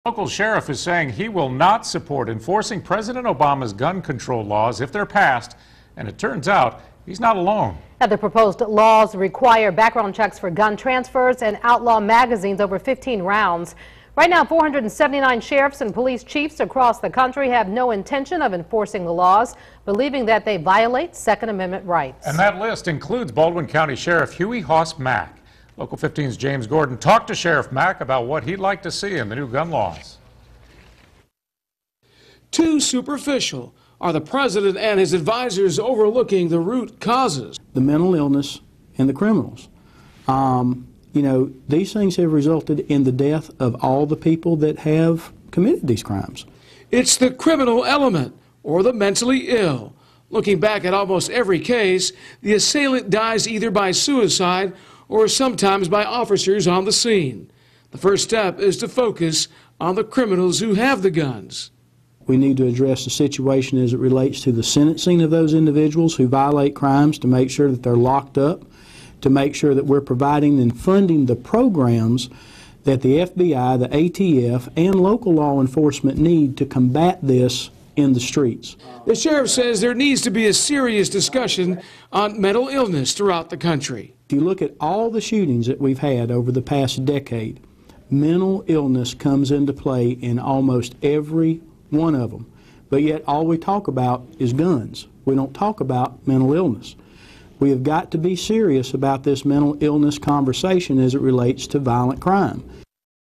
Local sheriff is saying he will not support enforcing President Obama's gun control laws if they're passed, and it turns out he's not alone. Now, the proposed laws require background checks for gun transfers and outlaw magazines over 15 rounds. Right now, 479 sheriffs and police chiefs across the country have no intention of enforcing the laws, believing that they violate Second Amendment rights. And that list includes Baldwin County Sheriff Huey Mack. Local 15's James Gordon talked to Sheriff Mack about what he'd like to see in the new gun laws. Too superficial are the president and his advisors overlooking the root causes. The mental illness and the criminals. These things have resulted in the death of all the people that have committed these crimes. It's the criminal element or the mentally ill. Looking back at almost every case, the assailant dies either by suicide or sometimes by officers on the scene. The first step is to focus on the criminals who have the guns. We need to address the situation as it relates to the sentencing of those individuals who violate crimes, to make sure that they're locked up, to make sure that we're providing and funding the programs that the FBI, the ATF, and local law enforcement need to combat this in the streets. The sheriff says there needs to be a serious discussion on mental illness throughout the country. If you look at all the shootings that we've had over the past decade, mental illness comes into play in almost every one of them. But yet all we talk about is guns. We don't talk about mental illness. We have got to be serious about this mental illness conversation as it relates to violent crime.